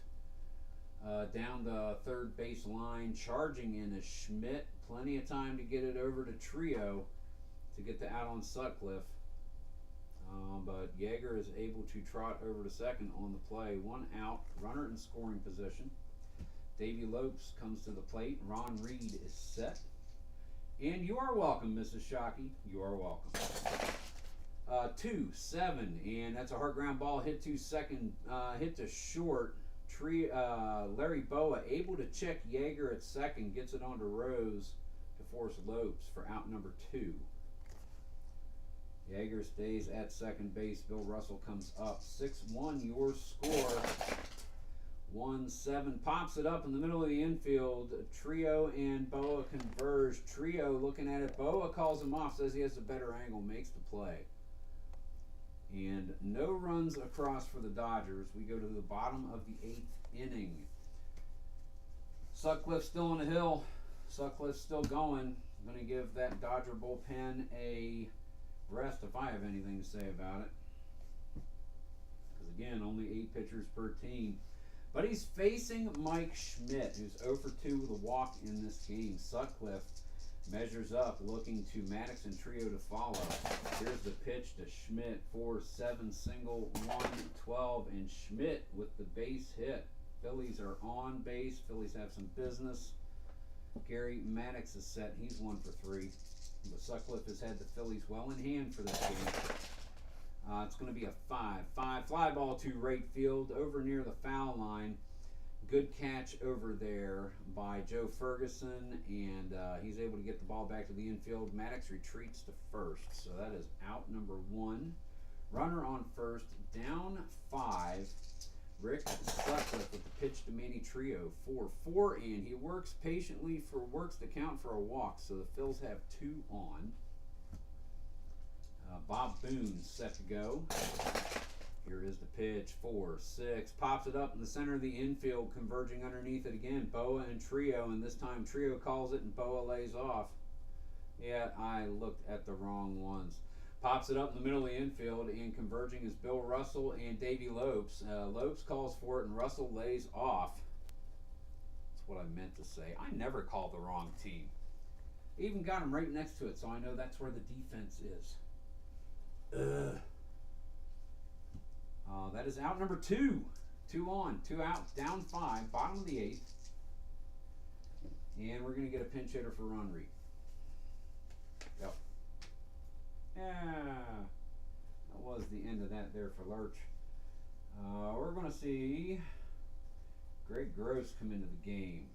down the third base line. Charging in is Schmidt. Plenty of time to get it over to Trio to get the out on Sutcliffe. But Yeager is able to trot over to second on the play. 1 out, runner in scoring position. Davey Lopes comes to the plate. Ron Reed is set. And you are welcome, Mrs. Shockey. You are welcome. 2-7, and that's a hard ground ball hit to second, hit to short. Larry Boa able to check Yeager at second, gets it onto Rose to force Lopes for out number 2. Yeager stays at second base. Bill Russell comes up. 6-1, your score. 1-7, pops it up in the middle of the infield. Trio and Boa converge. Trio looking at it. Boa calls him off, says he has a better angle, makes the play. And no runs across for the Dodgers. We go to the bottom of the 8th inning. Sutcliffe still on the hill. Sutcliffe still going. I'm going to give that Dodger bullpen a rest if I have anything to say about it. Because again, only 8 pitchers per team. But he's facing Mike Schmidt, who's 0 for 2 with a walk in this game. Sutcliffe measures up, looking to Maddox and Trio to follow. Here's the pitch to Schmidt for 7 single, 1-12, and Schmidt with the base hit. Phillies are on base. Phillies have some business. Gary Maddox is set. He's 1 for 3. But Sutcliffe has had the Phillies well in hand for this game. It's going to be a 5-5 fly ball to right field over near the foul line. Good catch over there by Joe Ferguson, and he's able to get the ball back to the infield. Maddox retreats to first, so that is out number 1. Runner on first, down 5. Rick Sutcliffe with the pitch to Manny Trio, 4-4, and he works patiently works the count for a walk, so the Phils have 2 on. Bob Boone set to go. Here is the pitch, 4-6, pops it up in the center of the infield, converging underneath it again. Boa and Trio, and this time Trio calls it and Boa lays off. Yeah, I looked at the wrong ones. Pops it up in the middle of the infield, and converging is Bill Russell and Davey Lopes. Lopes calls for it, and Russell lays off. That's what I meant to say. I never call the wrong team. Even got him right next to it, so I know that's where the defense is. That is out number 2. 2 on, 2 out, down 5, bottom of the 8th. And we're going to get a pinch hitter for Ron Reed. Yep. Yeah. That was the end of that there for Lerch. We're going to see Greg Gross come into the game.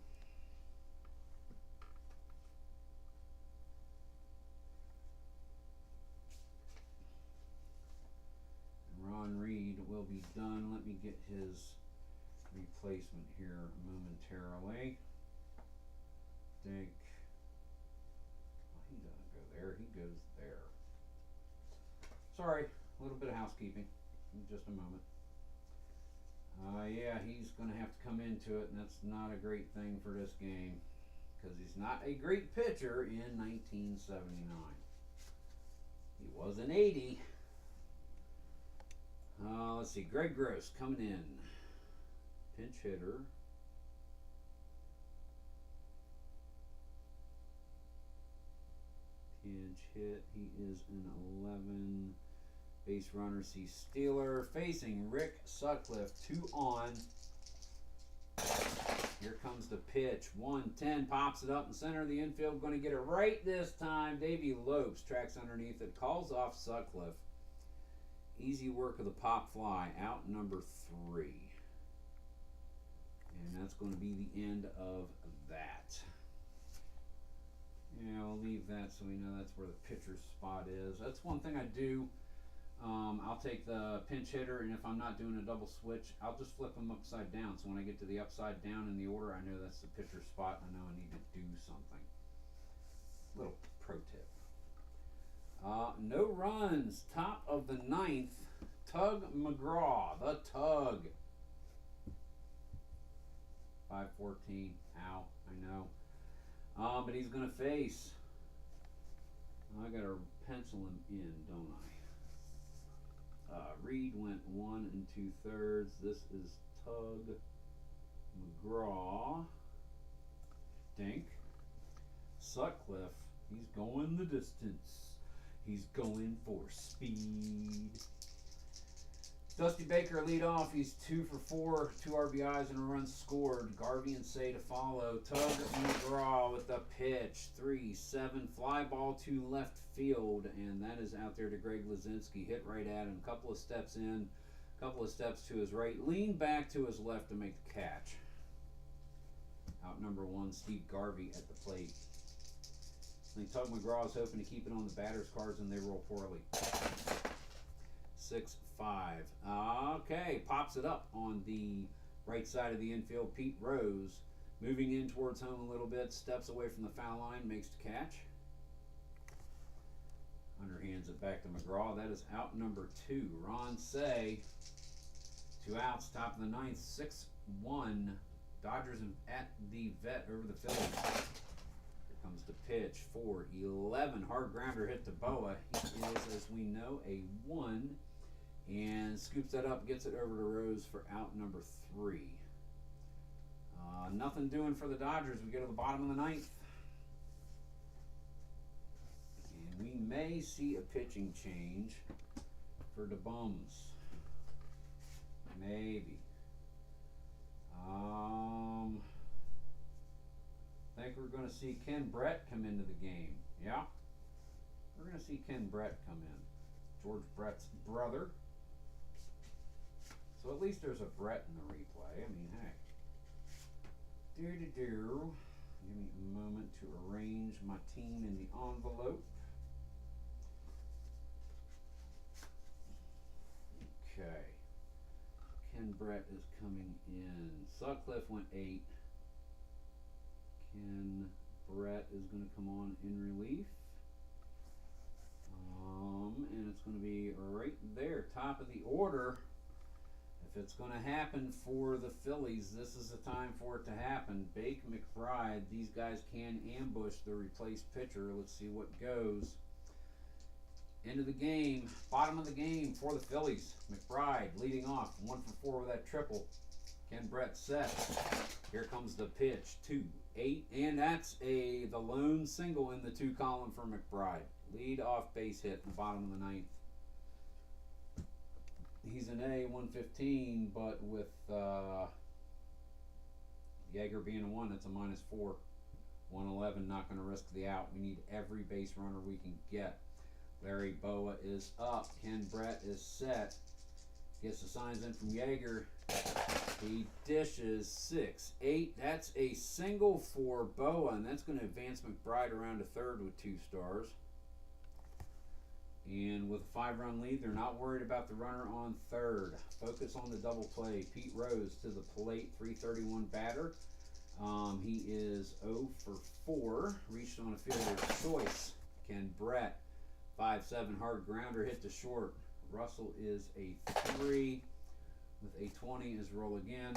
Ron Reed will be done. Let me get his replacement here momentarily. Think. Well, he doesn't go there. He goes there. sorry. A little bit of housekeeping in just a moment. Yeah, he's going to have to come into it, and that's not a great thing for this game because he's not a great pitcher in 1979. He was an 80. Let's see. Greg Gross coming in. Pinch hitter. Pinch hit. He is an 11. Base runner, C. Steeler. Facing Rick Sutcliffe. 2 on. Here comes the pitch. 1-10. Pops it up in center of the infield. Going to get it right this time. Davey Lopes tracks underneath it. Calls off Sutcliffe. Easy work of the pop fly. Out number 3. And that's going to be the end of that. Yeah, I'll leave that so we know that's where the pitcher's spot is. That's one thing I do. I'll take the pinch hitter, and if I'm not doing a double switch, I'll just flip them upside down. So when I get to the upside down in the order, I know that's the pitcher's spot. I know I need to do something. Little pro tip. No runs. Top of the 9th. Tug McGraw. The Tug. 5-14. Ow. I know. But he's going to face. I got to pencil him in, don't I? Reed went 1 2/3. This is Tug McGraw. Dink. Sutcliffe. He's going the distance. He's going for speed. Dusty Baker lead off. He's 2 for 4, 2 RBIs and a run scored. Garvey and Say to follow. Tug McGraw with the pitch. 3-7 fly ball to left field, and that is out there to Greg Lazinski. Hit right at him. Couple of steps in, couple of steps to his right. Lean back to his left to make the catch. Out number 1, Steve Garvey at the plate. I think Tug McGraw is hoping to keep it on the batter's cards, and they roll poorly. 6-5. Okay, pops it up on the right side of the infield. Pete Rose moving in towards home a little bit, steps away from the foul line, makes the catch. Underhands it back to McGraw. That is out number 2. Ron Say, 2 outs, top of the 9th, 6-1. Dodgers at the vet over the Phillies. Here comes the pitch. 4-11. Hard grounder hit to Boa. He is, as we know, a 1. And scoops that up, gets it over to Rose for out number 3. Nothing doing for the Dodgers. We go to the bottom of the 9th. And we may see a pitching change for the Bums. Maybe. I think we're going to see Ken Brett come into the game. Yeah? We're going to see Ken Brett come in. George Brett's brother. So at least there's a Brett in the replay. I mean, hey. Give me a moment to arrange my team in the envelope. Okay. Ken Brett is coming in. Sutcliffe went 8. Ken Brett is going to come on in relief. And it's going to be right there, top of the order. If it's going to happen for the Phillies, this is the time for it to happen. Bake, McBride, these guys can ambush the replaced pitcher. Let's see what goes. End of the game, bottom of the game for the Phillies. McBride leading off, 1 for 4 with that triple. Ken Brett set. Here comes the pitch, 2-8, and that's the lone single in the 2 column for McBride. Lead off base hit in the bottom of the 9th. He's an A, 115, but with Yeager being a 1, it's a -4. 111, not going to risk the out. We need every base runner we can get. Larry Boa is up. Ken Brett is set. Gets the signs in from Yeager. He dishes 6-8. That's a single for Boa, and that's going to advance McBride around to third with 2 stars. And with a 5-run lead, they're not worried about the runner on third. Focus on the double play. Pete Rose to the plate, 331 batter. He is 0 for 4. Reached on a fielder's choice. Ken Brett 5-7 hard grounder hit to short. Russell is a 3 with a 20 is roll again.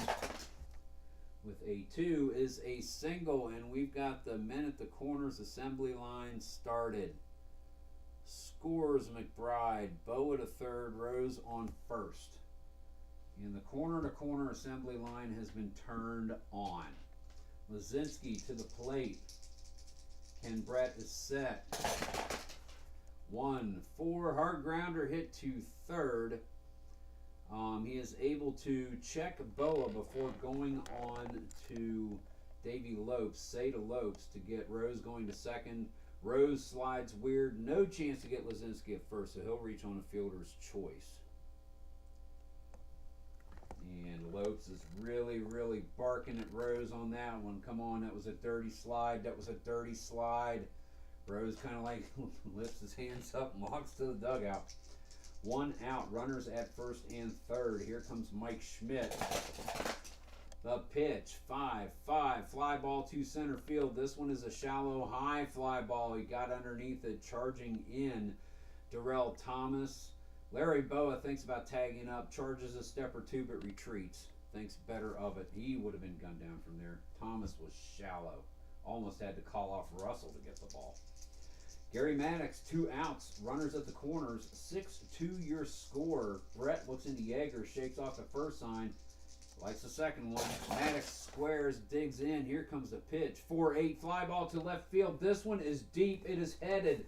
With a 2 is a single, and we've got the men at the corners assembly line started. Scores McBride, Boa to third, Rose on first. And the corner-to-corner assembly line has been turned on. Lazinski to the plate. Ken Brett is set. 1-4 hard grounder hit to third. He is able to check Boa before going on to Davey Lopes, say to Lopes, to get Rose going to second. Rose slides weird, no chance to get Lazinski at first, so he'll reach on a fielder's choice. And Lopes is really, really barking at Rose on that one. Come on, that was a dirty slide. That was a dirty slide. Rose kind of like lifts his hands up and walks to the dugout. 1 out, runners at first and third. Here comes Mike Schmidt. The pitch, 5-5, fly ball to center field. This one is a shallow high fly ball. He got underneath it, charging in. Darrell Thomas. Larry Boa thinks about tagging up, charges a step or two, but retreats. Thinks better of it. He would have been gunned down from there. Thomas was shallow. Almost had to call off Russell to get the ball. Gary Maddox, 2 outs. Runners at the corners. 6-2 your score. Brett looks into Yeager, shakes off the first sign. Likes the second one. Maddox squares, digs in. Here comes the pitch. 4-8, fly ball to left field. This one is deep. It is headed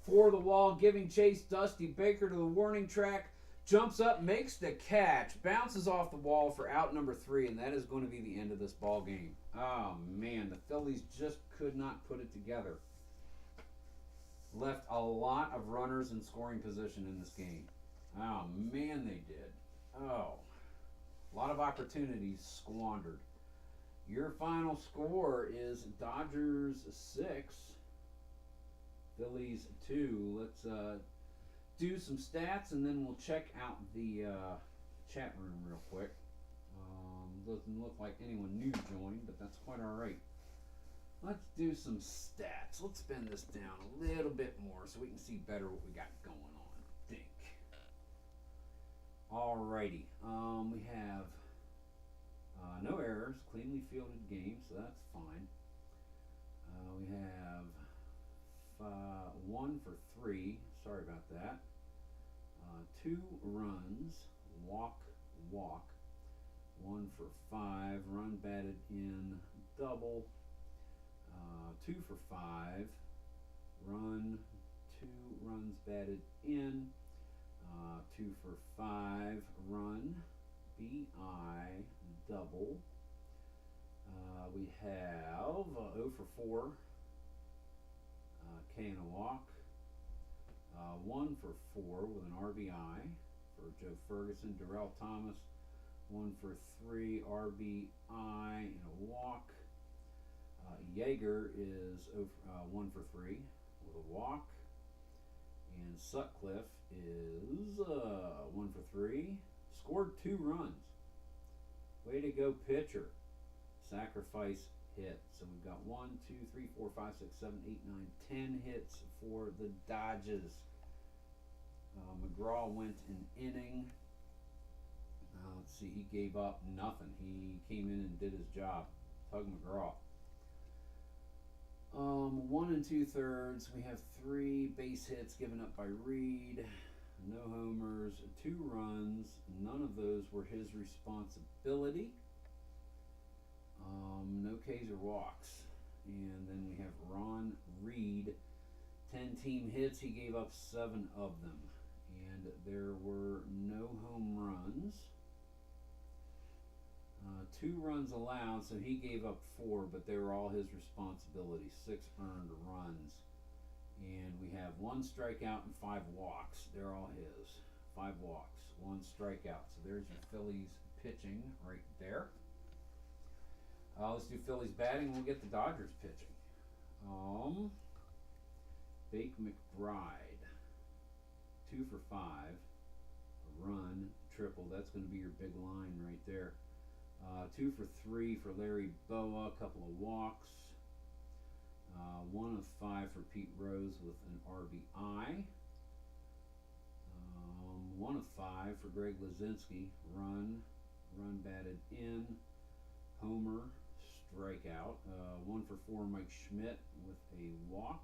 for the wall, giving chase. Dusty Baker to the warning track. Jumps up, makes the catch. Bounces off the wall for out number 3, and that is going to be the end of this ball game. Oh, man. The Phillies just could not put it together. Left a lot of runners in scoring position in this game. Oh, man, they did. Oh. A lot of opportunities squandered. Your final score is Dodgers 6, Phillies 2. Let's do some stats, and then we'll check out the chat room real quick. Doesn't look like anyone new joined, but that's quite all right. Let's do some stats. Let's bend this down a little bit more so we can see better what we got going on. Think. Alrighty. We have no errors, cleanly fielded game, so that's fine. We have 1 for 3. Sorry about that. 2 runs, walk. 1 for 5, run batted in, double. 2 for 5, run, 2 runs batted in, 2 for 5, run, BI, double. We have 0 for 4, K and a walk. 1 for 4 with an RBI for Joe Ferguson. Darrell Thomas, 1 for 3, RBI and a walk. Yeager is 1 for 3 with a walk. And Sutcliffe is 1 for 3. Scored 2 runs. Way to go, pitcher. Sacrifice hit. So we've got 1, 2, 3, 4, 5, 6, 7, 8, 9, 10 hits for the Dodgers. McGraw went an inning. Let's see, he gave up nothing. He came in and did his job. Tug McGraw. 1 2/3. We have 3 base hits given up by Reed. No homers, 2 runs. None of those were his responsibility. No Ks or walks. And then we have Ron Reed. 10 team hits. He gave up 7 of them. And there were no home runs. 2 runs allowed, so he gave up 4, but they were all his responsibility. 6 earned runs. And we have 1 strikeout and 5 walks. They're all his. 5 walks, 1 strikeout. So there's your Phillies pitching right there. Let's do Phillies batting. We'll get the Dodgers pitching. Bake McBride, 2 for 5. A run, triple. That's going to be your big line right there. 2 for 3 for Larry Boa, a couple of walks. 1 of 5 for Pete Rose with an RBI. 1 of 5 for Greg Lazinski. Run batted in. Homer, strikeout. 1 for 4 Mike Schmidt with a walk.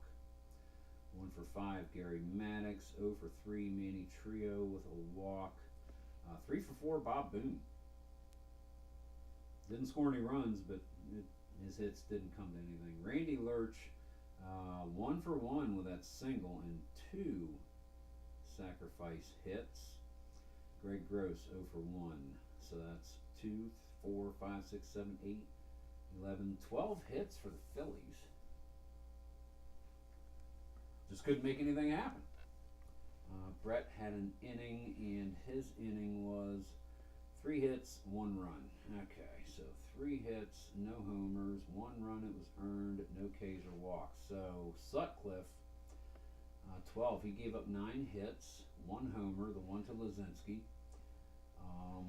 1 for 5 Gary Maddox. 0 for 3 Manny Trio with a walk. 3 for 4 Bob Boone. Didn't score any runs, but his hits didn't come to anything. Randy Lerch, 1 for 1 with that single and 2 sacrifice hits. Greg Gross, 0 for 1. So that's 2, 4, 5, 6, 7, 8, 11, 12 hits for the Phillies. Just couldn't make anything happen. Brett had an inning, and his inning was 3 hits, 1 run. Okay, so 3 hits, no homers, 1 run, it was earned, no Ks or walks. So Sutcliffe, 12, he gave up 9 hits, 1 homer, the 1 to Lazinski,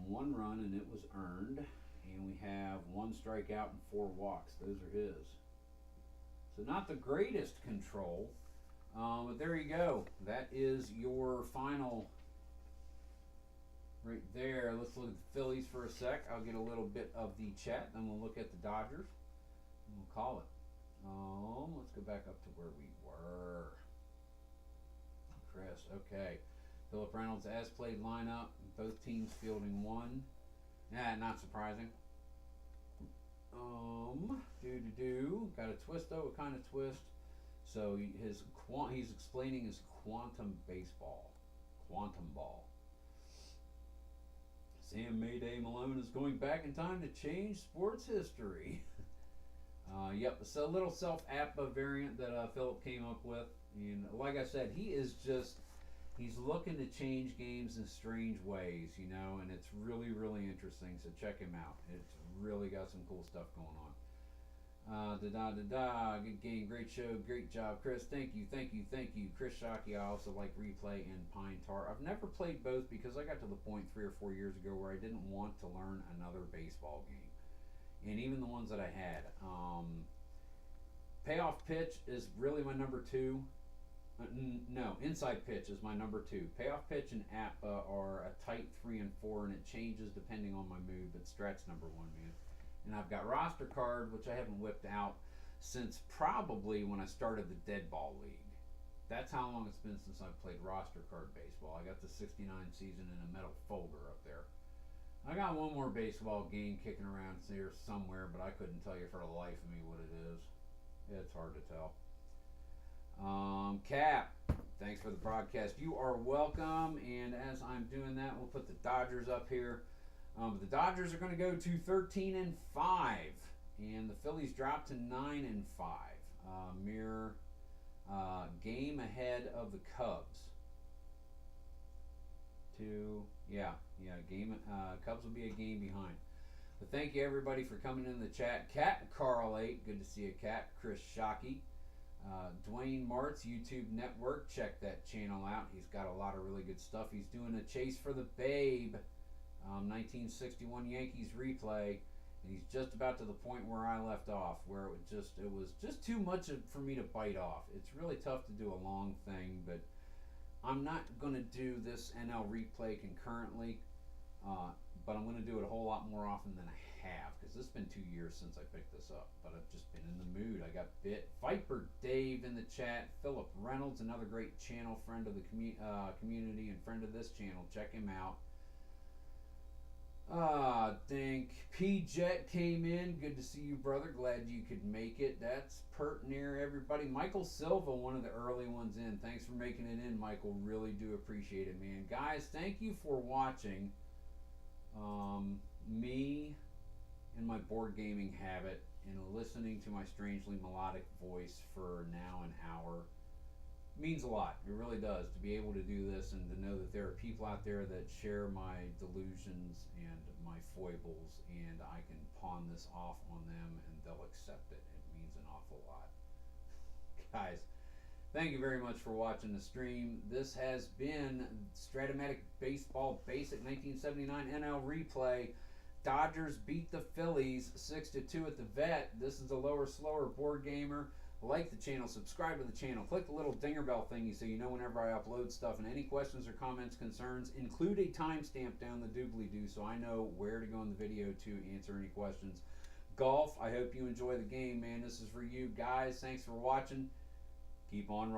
1 run, and it was earned. And we have 1 strikeout and 4 walks. Those are his. So not the greatest control, but there you go. That is your final right there. Let's look at the Phillies for a sec. I'll get a little bit of the chat, then we'll look at the Dodgers, and we'll call it. Let's go back up to where we were. Chris, okay. Philip Reynolds as played lineup. Both teams fielding 1. Yeah, not surprising. Got a twist though. What kind of twist? So he's explaining his quantum baseball, quantum ball. Sam Mayday Malone is going back in time to change sports history. Yep, it's a little self-app variant that Philip came up with, and like I said, he's looking to change games in strange ways, you know, and it's really, really interesting. So check him out. It's really got some cool stuff going on. Good game, great show, great job, Chris. Thank you. Chris Shockey, I also like Replay and Pine Tar. I've never played both because I got to the point 3 or 4 years ago where I didn't want to learn another baseball game. And even the ones that I had. Payoff Pitch is really my number 2. No, Inside Pitch is my number 2. Payoff Pitch and App are a tight 3 and 4, and it changes depending on my mood, but Strat's number 1, man. And I've got Roster Card, which I haven't whipped out since probably when I started the Dead Ball League. That's how long it's been since I've played Roster Card baseball. I got the 69 season in a metal folder up there. I got one more baseball game kicking around here somewhere, but I couldn't tell you for the life of me what it is. It's hard to tell. Cap, thanks for the broadcast. You are welcome. And as I'm doing that, we'll put the Dodgers up here. The Dodgers are going to go to 13 and 5, and the Phillies drop to 9 and 5. Mere game ahead of the Cubs. Cubs will be a game behind. But thank you everybody for coming in the chat. Cat Carl 8, good to see you, Cat. Chris Shockey, Dwayne Martz, YouTube Network. Check that channel out. He's got a lot of really good stuff. He's doing a Chase for the Babe, 1961 Yankees replay, and he's just about to the point where I left off, where it was just too much for me to bite off. It's really tough to do a long thing, but I'm not going to do this NL replay concurrently, but I'm going to do it a whole lot more often than I have, because it's been 2 years since I picked this up, but I've just been in the mood. I got Viper Dave in the chat, Philip Reynolds, another great channel, friend of the community and friend of this channel. Check him out. Think P-Jet came in. Good to see you, brother. Glad you could make it. That's pert near everybody. Michael Silva, one of the early ones in. Thanks for making it in, Michael. Really do appreciate it, man. Guys, thank you for watching me and my board gaming habit and listening to my strangely melodic voice for now an hour. Means a lot. It really does to be able to do this and to know that there are people out there that share my delusions and my foibles, and I can pawn this off on them and they'll accept it. It means an awful lot. Guys, thank you very much for watching the stream. This has been Stratomatic Baseball Basic 1979 NL Replay. Dodgers beat the Phillies 6-2 at the Vet. This is a lower, slower board gamer. like the channel, subscribe to the channel, click the little dinger bell thingy so you know whenever I upload stuff. And any questions or comments, concerns, include a timestamp down the doobly-doo so I know where to go in the video to answer any questions. Golf, I hope you enjoy the game, man. This is for you guys. Thanks for watching. Keep on rolling.